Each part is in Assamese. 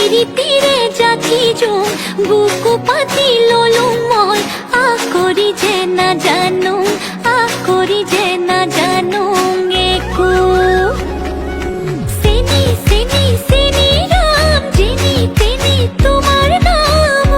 পিৰিতিৰে জাঠিছো বুকু পাতি ললো মই আকৰি যে নাজানো আকৰি যে নাজানো একো চেনি চেনি চেনি ৰাম যেনি তেনি তোমাৰ নাম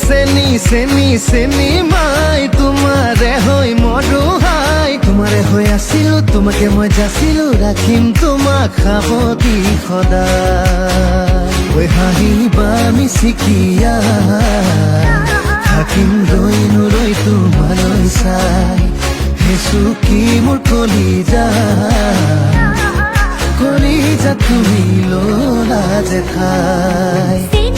চেনি চেনি চেনি মাই তোমাৰে হৈ মৰো হাই তোমাৰে হৈ আছিলো তোমাকে মই যাচিলো ৰাখিম তোমাক সাৱতি সদায় হাঁহিবা মিচিকিয়া থাকিম ৰৈ নৰৈ তোমালৈ চাই হেচু কি মোৰ কলিজা তুমি ললা যে ঠাই